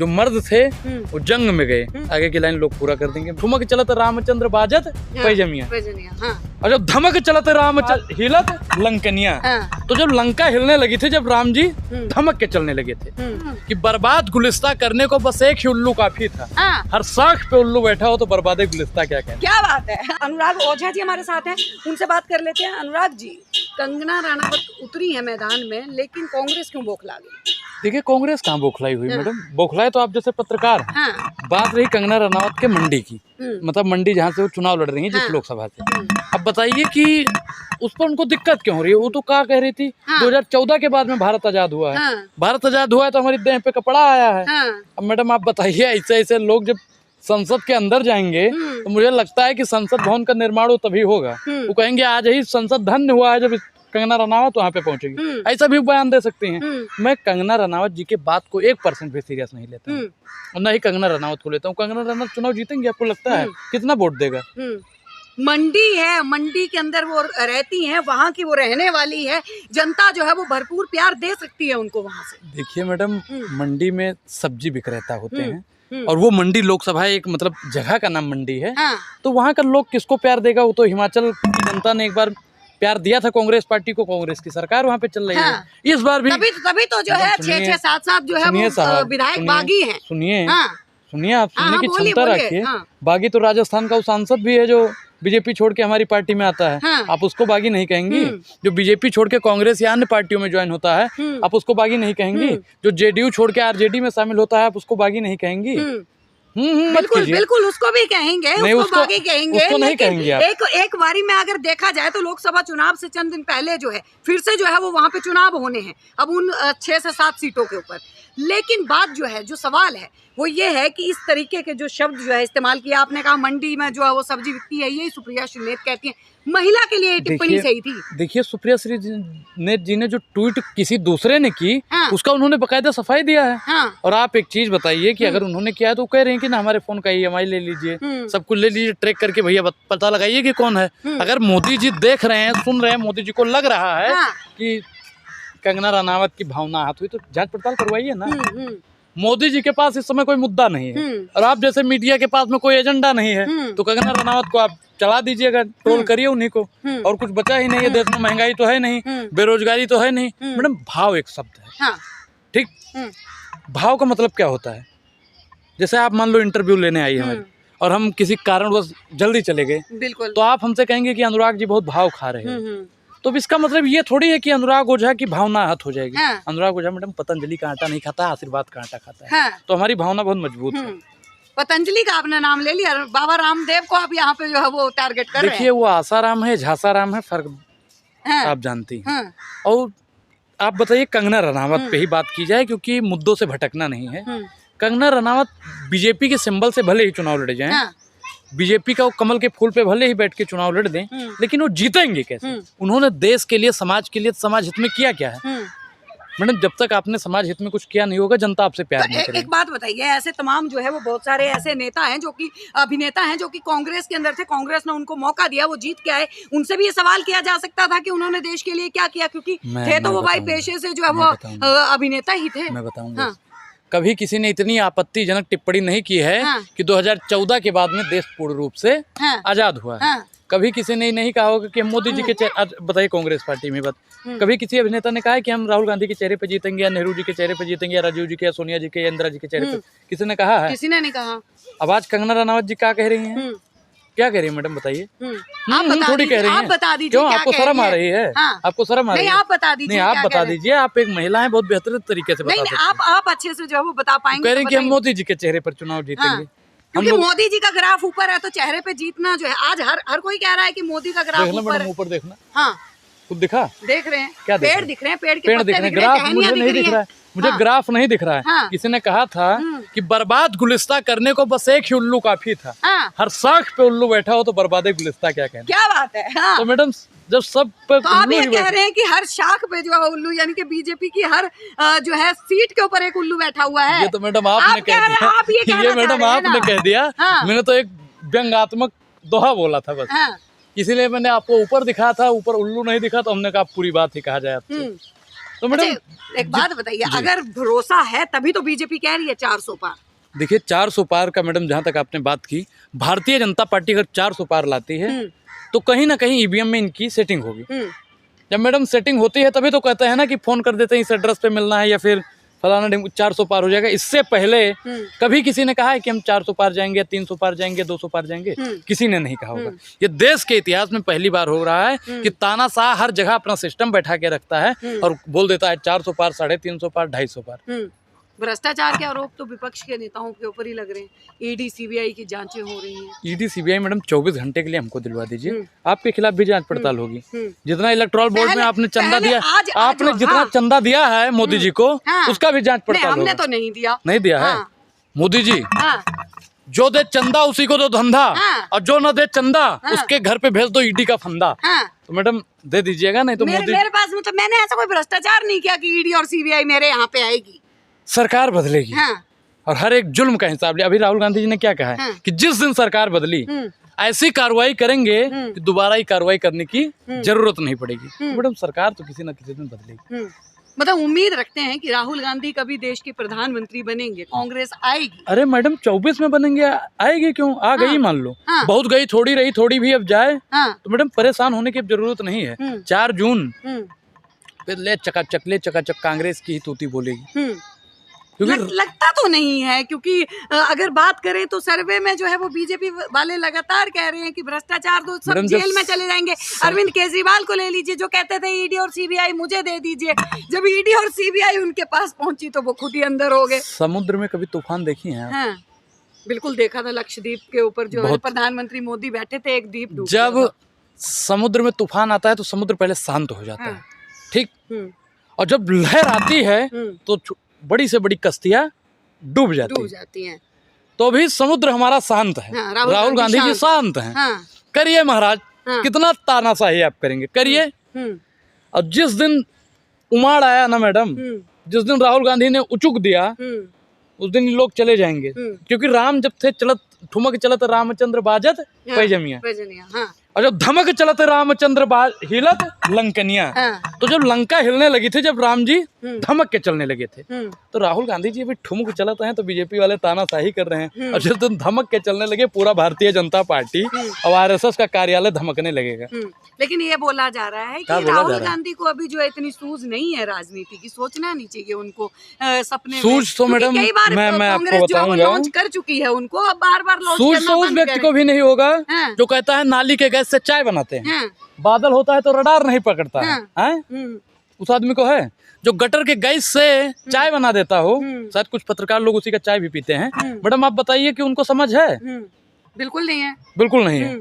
जो मर्द थे वो जंग में गए, आगे की लाइन लोग पूरा कर देंगे। ठुमक चलत रामचंद्र बाजत पैजमिया, और जब धमक चलत रामचंद्र हिलत लंकनिया। तो जब लंका हिलने लगी थी, जब राम जी धमक के चलने लगे थे कि बर्बाद गुलिस्ता करने को बस एक ही उल्लू काफी था। हर साख पे उल्लू बैठा हो तो बर्बाद गुलिस्ता क्या कहना। क्या बात है। अनुराग ओझा जी हमारे साथ हैं, उनसे बात कर लेते हैं। अनुराग जी, कंगना रनावत उतरी है मैदान में, लेकिन कांग्रेस क्यों बौखला गई? देखिए, कांग्रेस कहाँ बौखलाई हुई मैडम, बौखलाए तो आप जैसे पत्रकार। बात रही कंगना रनावत के मंडी की, मतलब मंडी जहाँ से वो चुनाव लड़ रही है जिस लोकसभा से। अब बताइए कि उस पर उनको दिक्कत क्यों हो रही है? वो तो क्या कह रही थी 2014 के बाद में भारत आजाद हुआ है। भारत आजाद हुआ है तो हमारी देह पे कपड़ा आया है। अब मैडम आप बताइए, ऐसे ऐसे लोग जब संसद के अंदर जाएंगे तो मुझे लगता है कि संसद भवन का निर्माण तभी होगा। वो कहेंगे आज ही संसद धन्य हुआ है जब कंगना रनावत वहाँ पे पहुंचेगी, ऐसा भी बयान दे सकते हैं। मैं कंगना रनावत जी के बात को 1% भी सीरियस नहीं लेता हूँ, और न ही कंगना रनावत को लेता हूँ। कंगना रनावत चुनाव जीतेंगे आपको लगता है? कितना वोट देगा? मंडी है, मंडी के अंदर वो रहती हैं, वहाँ की वो रहने वाली है, जनता जो है वो भरपूर प्यार दे सकती है उनको वहाँ से। देखिए मैडम, मंडी में सब्जी विक्रेता होते हैं, और वो मंडी लोकसभा एक मतलब जगह का नाम मंडी है। तो वहाँ का लोग किसको प्यार देगा? वो तो हिमाचल की जनता ने एक बार प्यार दिया था कांग्रेस पार्टी को, कांग्रेस की सरकार वहाँ पे चल रही है। इस बार भी तभी तो जो है 6-6, 7-7 जो है वो विधायक बागी हैं। सुनिए आप सुनने की क्षमता रखिए। बागी तो राजस्थान का वो सांसद भी है जो बीजेपी छोड़ के हमारी पार्टी में आता है। आप उसको बागी नहीं कहेंगी? जो बीजेपी छोड़ के कांग्रेस या अन्य पार्टियों में ज्वाइन होता है, आप उसको बागी नहीं कहेंगी? जो जेडीयू छोड़ के आरजेडी में शामिल होता है, आप उसको बागी नहीं कहेंगी? बिल्कुल उसको भी कहेंगे, उसको बागी कहेंगे, उसको नहीं कहेंगे आप। एक बारी में अगर देखा जाए तो लोकसभा चुनाव से चंद दिन पहले जो है फिर से जो है वो वहाँ पे चुनाव होने हैं, अब उन 6 से 7 सीटों के ऊपर। लेकिन बात जो है, जो सवाल है वो ये है कि इस तरीके के जो शब्द जो है इस्तेमाल किया आपने, कहा मंडी में जो है वो सब्जी बिकती है, ये सुप्रिया श्रीनेत कहती है। महिला के लिए टिप्पणी सही थी। देखिए, सुप्रिया श्रीनेत जी ने जो ट्वीट किसी दूसरे ने की, उसका उन्होंने बकायदा सफाई दिया है। और आप एक चीज बताइए कि अगर उन्होंने किया है तो कह रहे हैं कि ना हमारे फोन का EMI ले लीजिए, सब कुछ ले लीजिए, ट्रैक करके भैया पता लगाइए कि कौन है। अगर मोदी जी देख रहे हैं, सुन रहे हैं, मोदी जी को लग रहा है कि कंगना रनावत की भावना हाथ हुई, तो जांच पड़ताल करवाइए ना। मोदी जी के पास इस समय कोई मुद्दा नहीं है, और आप जैसे मीडिया के पास में कोई एजेंडा नहीं है, तो कंगना रनावत को आप चला दीजिएगा, ट्रोल करिए उन्हीं को, और कुछ बचा ही नहीं है देश में। महंगाई तो है नहीं, बेरोजगारी तो है नहीं। मैडम, भाव एक शब्द है, ठीक? भाव का मतलब क्या होता है? जैसे आप मान लो इंटरव्यू लेने आई हमारी, और हम किसी कारणवश जल्दी चले गए, बिल्कुल, तो आप हमसे कहेंगे कि अनुराग जी बहुत भाव खा रहे हैं। तो इसका मतलब ये थोड़ी है कि अनुराग ओझा की भावना आहत हो जाएगी। अनुराग ओझा मैडम पतंजलि का आटा नहीं खाता, आशीर्वाद का आटा खाता है। तो हमारी भावना बहुत मजबूत है। पतंजलि का आपने नाम ले लिया, बाबा रामदेव को आप यहाँ पे जो है वो टारगेट कर रहे हैं। देखिए, वो आसाराम है, झासाराम है, फर्क आप जानती हैं। और आप बताइए, कंगना रनावत पे ही बात की जाए, क्योंकि मुद्दों से भटकना नहीं है। कंगना रनावत बीजेपी के सिंबल से भले ही चुनाव लड़ जाएं, बीजेपी का वो कमल के फूल पे भले ही बैठ के चुनाव लड़ दें, लेकिन वो जीतेंगे कैसे? उन्होंने देश के लिए, समाज के लिए, समाज हित में किया क्या है? मैडम, जब तक आपने समाज हित में कुछ किया नहीं होगा, जनता आपसे प्यार नहीं करेगी। एक बात बताइए, ऐसे तमाम जो है वो बहुत सारे ऐसे नेता हैं जो कि अभिनेता हैं जो कि कांग्रेस के अंदर थे, कांग्रेस ने उनको मौका दिया, वो जीत के आए, उनसे भी ये सवाल किया जा सकता था कि उन्होंने देश के लिए क्या किया, क्योंकि थे तो वो भाई पेशे से जो है वो अभिनेता ही थे। मैं बताऊंगा, कभी किसी ने इतनी आपत्तिजनक टिप्पणी नहीं की है कि 2014 के बाद में देश पूर्ण रूप से आजाद हुआ है। कभी किसी ने नहीं कहा होगा कि हम मोदी जी के बताइए, कांग्रेस पार्टी में कभी किसी अभिनेता ने कहा है कि हम राहुल गांधी के चेहरे पे जीतेंगे, या नेहरू जी के चेहरे पे जीतेंगे, या राजीव जी के, या सोनिया जी के, या इंदिरा जी के चेहरे पे? किसी ने कहा है? किसी ने नहीं कहा। अब आज कंगना रनावत जी क्या कह रही हैं? क्या कह रही है मैडम, बताइए? थोड़ी कह रही हैं। आप बता दीजिए, क्यों आपको शर्म आ रही है? आपको शर्म आ रही है? आप बता दीजिए। नहीं, आप बता दीजिए, आप एक महिला हैं, बहुत बेहतर तरीके से बता सकते हैं। आप अच्छे से जो है वो बता पाएंगे। कह रहे हैं कि हम मोदी जी के चेहरे पर चुनाव जीतेंगे, क्योंकि मोदी जी का ग्राफ ऊपर है, तो चेहरे पे जीतना जो है, आज हर कोई कह रहा है कि मोदी का ग्राफ ऊपर है। ऊपर देखना, हाँ, खुद दिखा, देख रहे हैं, क्या पेड़ दिख रहे हैं, पेड़ दिख रहे हैं, ग्राफ मुझे नहीं दिख रहा है, मुझे ग्राफ नहीं दिख रहा है। किसी ने कहा था कि बर्बाद गुलिस्ता करने को बस एक ही उल्लू काफी था। हर साख पे उल्लू बैठा हो तो बर्बाद गुलिस्ता क्या कहना। क्या बात है। तो मैडम, जब सब पे तो आप ये कह रहे हैं कि हर शाख पे जो है उल्लू, यानी कि बीजेपी की हर जो है सीट के ऊपर एक उल्लू बैठा हुआ है। ये तो मैडम आपने कह दिया, ये मैडम आपने कह दिया। मैंने तो एक व्यंग्यात्मक दोहा बोला था बस, इसीलिए मैंने आपको ऊपर दिखा था, ऊपर उल्लू नहीं दिखा, तो हमने कहा पूरी बात ही कहा जाए आपसे। तो मैडम एक बात बताइए, अगर भरोसा है तभी तो बीजेपी कह रही है 400 पार। देखिए 400 पार का मैडम जहाँ तक आपने बात की, भारतीय जनता पार्टी अगर 400 पार लाती है तो कहीं ना कहीं ईवीएम में इनकी सेटिंग होगी। जब मैडम सेटिंग होती है तभी तो कहते हैं ना कि फोन कर देते हैं इस एड्रेस पे मिलना है या फिर फलाना 400 पार हो जाएगा। इससे पहले कभी किसी ने कहा है कि हम 400 पार जाएंगे, 300 पार जाएंगे, 200 पार जाएंगे? किसी ने नहीं कहा होगा। ये देश के इतिहास में पहली बार हो रहा है कि तानाशाह हर जगह अपना सिस्टम बैठा के रखता है और बोल देता है 400 पार, 350 पार, 250 पार। भ्रष्टाचार के आरोप तो विपक्ष के नेताओं के ऊपर ही लग रहे हैं। ईडी सीबीआई की जांचें हो रही हैं। ईडी सीबीआई मैडम 24 घंटे के लिए हमको दिलवा दीजिए, आपके खिलाफ भी जांच पड़ताल होगी। जितना इलेक्टोरल बोर्ड में आपने चंदा दिया, आपने जितना चंदा दिया है मोदी जी को, उसका भी जांच पड़ताल हमने तो नहीं दिया। नहीं दिया है मोदी जी। जो दे चंदा उसी को दो धंधा, और जो न दे चंदा उसके घर पे भेज दो ईडी का फंदा। तो मैडम दे दीजिएगा, नहीं तो मेरे पास मतलब मैंने ऐसा कोई भ्रष्टाचार नहीं किया कि ईडी और सीबीआई मेरे यहाँ पे आएगी। सरकार बदलेगी और हर एक जुल्म का हिसाब ले। अभी राहुल गांधी जी ने क्या कहा है कि जिस दिन सरकार बदली ऐसी कार्रवाई करेंगे कि दोबारा ही कार्रवाई करने की जरूरत नहीं पड़ेगी। मैडम सरकार तो किसी न किसी दिन बदलेगी। मतलब उम्मीद रखते हैं कि राहुल गांधी कभी देश के प्रधानमंत्री बनेंगे, कांग्रेस आएगी। अरे मैडम 24 में बनेंगे, आएगी क्यों? आ गई मान लो, बहुत गई, थोड़ी रही, थोड़ी भी अब जाए। तो मैडम परेशान होने की जरूरत नहीं है। 4 जून फिर ले चकाचक कांग्रेस की ही तूती बोलेगी। लगता तो नहीं है, क्योंकि अगर बात करें तो सर्वे में जो है वो बीजेपी वाले लगातार कह रहे हैं कि भ्रष्टाचार तो सब जेल में चले जाएंगे। अरविंद केजरीवाल को ले लीजिए, जो कहते थे ईडी और सीबीआई मुझे दे दीजिए। जब ईडी और सीबीआई उनके पास पहुंची तो वो खुद ही अंदर हो गए। समुद्र में कभी तूफान देखी है? हाँ, बिल्कुल देखा था। लक्षद्वीप के ऊपर जो है प्रधानमंत्री मोदी बैठे थे, एक द्वीप डूब गया। जब समुद्र में तूफान आता है तो समुद्र पहले शांत हो जाता है, ठीक, और जब लहर आती है तो बड़ी से बड़ी कश्तियां डूब जाती हैं। तो अभी समुद्र हमारा शांत है। राहुल गांधी जी शांत हैं। करिए महाराज, कितना तानाशाही आप करेंगे, करिए। और जिस दिन उमाड़ आया ना मैडम, जिस दिन राहुल गांधी ने उचुक दिया, उस दिन लोग चले जाएंगे। क्योंकि राम जब थे चलत ठुमक चलत रामचंद्र बाजत पैजमिया, और जब धमक चलते रामचंद्र हिलत लंकनिया। तो जब लंका हिलने लगी थी, जब राम जी धमक के चलने लगे थे, तो राहुल गांधी जी अभी ठुमक चलते हैं तो बीजेपी वाले तानाशाही कर रहे हैं। और जिस दिन धमक के चलने लगे, पूरा भारतीय जनता पार्टी और आरएसएस का कार्यालय धमकने लगेगा। लेकिन ये बोला जा रहा है कि राहुल गांधी को अभी जो इतनी सूझ नहीं है राजनीति की, सोचना नहीं चाहिए उनको सपने सूझ तो मैडम मैं आपको बताऊंगा, लॉन्च कर चुकी है उनको, अब बार-बार सूझ तो उस व्यक्ति को भी नहीं होगा जो कहता है नाली के गैस से चाय बनाते हैं, बादल होता है तो रडार नहीं पकड़ता है। उस आदमी को है जो गटर के गैस से चाय बना देता हो। शायद कुछ पत्रकार लोग उसी का चाय भी पीते हैं। मैडम आप बताइए कि उनको समझ है? बिल्कुल नहीं है, बिल्कुल नहीं है।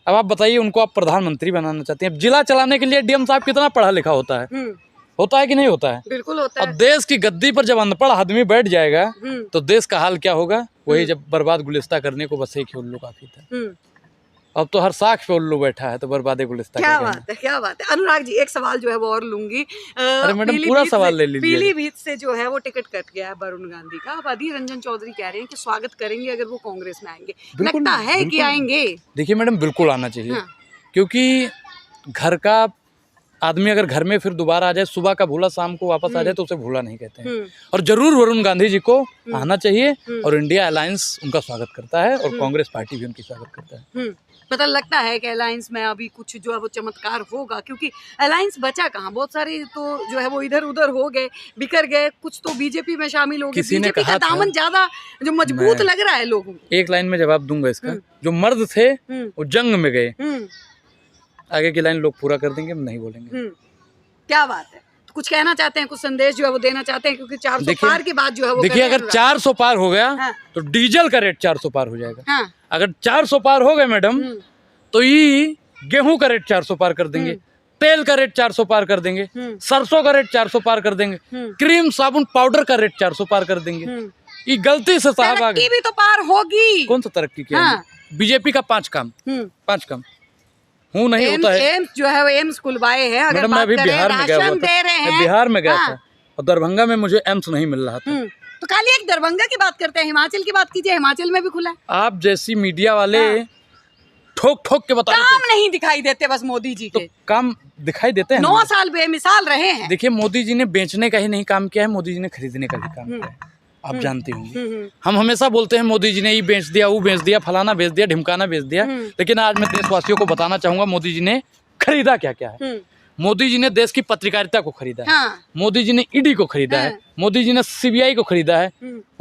अब आप बताइए, उनको आप प्रधानमंत्री बनाना चाहते हैं। जिला चलाने के लिए डीएम साहब कितना पढ़ा लिखा होता है? होता है कि नहीं होता है? बिल्कुल होता है। अब देश की गद्दी पर जब अनपढ़ आदमी बैठ जाएगा तो देश का हाल क्या होगा? वही जब बर्बाद गुलिस्ता करने को बस एक ही उल्लू काफी था। अब तो हर साख पे उल्लू बैठा है तो बर्बादे गुलिस्ता। क्या बात है, क्या बात है। अनुराग जी, एक सवाल जो है वो और लूंगी। अरे मैडम पूरा सवाल ले लीजिए। पीलीभीत से जो है वो टिकट कट गया है वरुण गांधी का। अब अधीर रंजन चौधरी कह रहे हैं कि स्वागत करेंगे अगर वो कांग्रेस में आएंगे। लगता है कि आएंगे? देखिए मैडम बिल्कुल आना चाहिए, क्योंकि घर का आदमी अगर घर में फिर दोबारा आ जाए, सुबह का भूला शाम को वापस आ जाए तो उसे भूला नहीं कहते हैं। और जरूर वरुण गांधी जी को आना चाहिए, और इंडिया अलायंस उनका स्वागत करता है और कांग्रेस पार्टी भी उनकी स्वागत करता है। पता लगता है कि अलायंस में अभी कुछ जो है वो चमत्कार होगा, क्योंकि अलायंस बचा कहाँ, बहुत सारे तो जो है वो इधर उधर हो गए, बिखर गए। कुछ तो बीजेपी में शामिल हो गए। बीजेपी का दामन ज्यादा जो मजबूत लग रहा है लोगों को। एक लाइन में जवाब दूंगा इसका, जो मर्द थे वो जंग में गए, आगे की लाइन लोग पूरा कर देंगे, हम नहीं बोलेंगे। क्या बात है। तो कुछ कहना चाहते हैं, कुछ संदेश जो है वो देना चाहते हैं, क्योंकि 400 पार की बात जो है वो देखिए, अगर 400 पार हो गया तो डीजल का रेट 400 पार हो जाएगा। अगर 400 पार हो गए मैडम तो ये गेहूं का रेट 400 पार कर देंगे, तेल का रेट 400 पार कर देंगे, सरसों का रेट 400 पार कर देंगे, क्रीम साबुन पाउडर का रेट 400 पार कर देंगे। ये गलती से साहब आ गए। भी तो पार होगी। कौन सा तरक्की किया? बीजेपी का 5 काम हूँ नहीं होता है। एम्स जो है वो एम्स खुलवाए हैं। अगर मैं अभी बिहार में गया हुआ था, बिहार में गया था और दरभंगा में मुझे एम्स नहीं मिल रहा था। तो खाली एक दरभंगा की बात करते हैं, हिमाचल की बात कीजिए, हिमाचल में भी खुला है। आप जैसी मीडिया वाले ठोक ठोक के बता काम नहीं दिखाई देते बस मोदी जी के। काम दिखाई देते हैं। 9 साल बेमिसाल रहे हैं। देखिए, मोदी जी ने बेचने का ही नहीं काम किया है, मोदी जी ने खरीदने का भी काम किया है, आप जानती होंगी। हम हमेशा बोलते हैं मोदी जी ने ये बेच दिया, वो बेच दिया, फलाना बेच दिया, ढिमकाना बेच दिया, लेकिन आज मैं देशवासियों को बताना चाहूंगा मोदी जी ने खरीदा क्या क्या है। मोदी जी ने देश की पत्रकारिता को खरीदा है। मोदी जी ने ईडी को खरीदा है। मोदी जी ने सीबीआई को खरीदा है।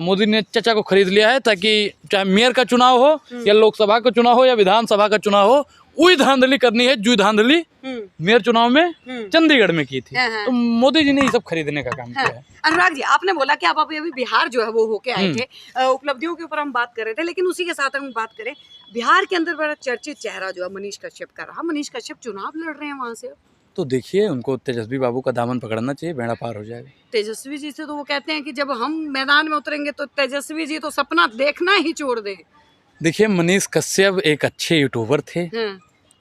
मोदी ने चचा को खरीद लिया है, ताकि चाहे मेयर का चुनाव हो या लोकसभा का चुनाव हो या विधानसभा का चुनाव हो, वही धांधली करनी है जो धांधली मेयर चुनाव में चंडीगढ़ में की थी। तो मोदी जी ने ये सब खरीदने का काम किया है। अनुराग जी, आपने बोला कि आप अभी बिहार जो है वो होके आए थे, उपलब्धियों के ऊपर हम बात कर रहे थे, लेकिन उसी के साथ हम बात करें बिहार के अंदर बड़ा चर्चित चेहरा जो है मनीष कश्यप का रहा। मनीष कश्यप चुनाव लड़ रहे हैं वहां से। तो देखिए, उनको तेजस्वी बाबू का दामन पकड़ना चाहिए, बेड़ा पार हो जाएगा। तेजस्वी जी से तो वो कहते हैं कि जब हम मैदान में उतरेंगे तो तेजस्वी जी तो सपना देखना ही छोड़ दें। देखिए, मनीष कश्यप एक अच्छे यूट्यूबर थे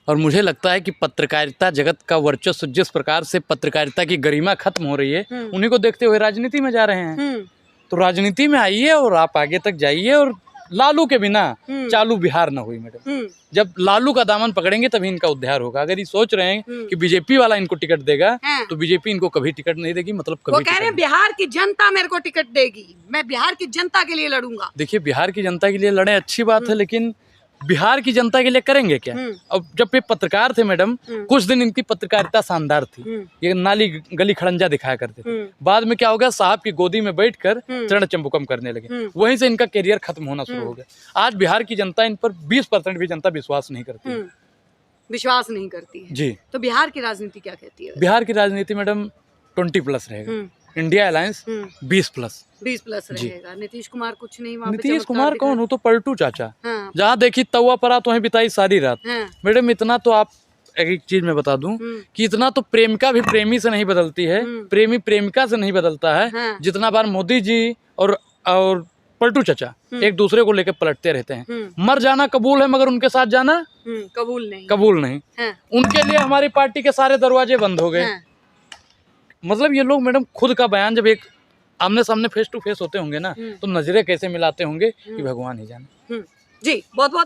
और मुझे लगता है कि पत्रकारिता जगत का वर्चस्व, जिस प्रकार से पत्रकारिता की गरिमा खत्म हो रही है, उन्हीं को देखते हुए राजनीति में जा रहे हैं। तो राजनीति में आइए और आप आगे तक जाइए, और लालू के बिना चालू बिहार ना हुई मैडम। जब लालू का दामन पकड़ेंगे तभी इनका उद्धार होगा। अगर ये सोच रहे हैं कि बीजेपी वाला इनको टिकट देगा, तो बीजेपी इनको कभी टिकट नहीं देगी। मतलब कभी वो कह रहे हैं बिहार की जनता मेरे को टिकट देगी, मैं बिहार की जनता के लिए लड़ूंगा। देखिए, बिहार की जनता के लिए लड़े, अच्छी बात है, लेकिन बिहार की जनता के लिए करेंगे क्या? अब जब ये पत्रकार थे मैडम, कुछ दिन इनकी पत्रकारिता शानदार थी, ये नाली गली खड़ंजा दिखाया करते थे। बाद में क्या हो गया, साहब की गोदी में बैठकर चरण चंपुकम करने लगे, वहीं से इनका कैरियर खत्म होना शुरू हो गया। आज बिहार की जनता इन पर 20% भी जनता विश्वास नहीं करती है। विश्वास नहीं करती है जी। तो बिहार की राजनीति क्या कहती है? बिहार की राजनीति मैडम 20+ रहेगा, इंडिया अलायंस 20+ रहेगा। नीतीश कुमार कुछ नहीं, वहाँ पे नीतीश कुमार कौन? वो तो पलटू चाचा। हाँ। जहाँ देखी तवा परा तो वहीं बिताई सारी रात। मैडम, इतना तो आप, एक चीज मैं बता दूं कि इतना तो प्रेमिका भी प्रेमी से नहीं बदलती है, प्रेमी प्रेमिका से नहीं बदलता है, जितना बार मोदी जी और पलटू चाचा एक दूसरे को लेकर पलटते रहते हैं। मर जाना कबूल है, मगर उनके साथ जाना कबूल नहीं। उनके लिए हमारी पार्टी के सारे दरवाजे बंद हो गए। मतलब ये लोग मैडम खुद का बयान जब एक आमने सामने फेस टू फेस होते होंगे ना, तो नजरें कैसे मिलाते होंगे कि भगवान ही जाने। जी, बहुत बहुत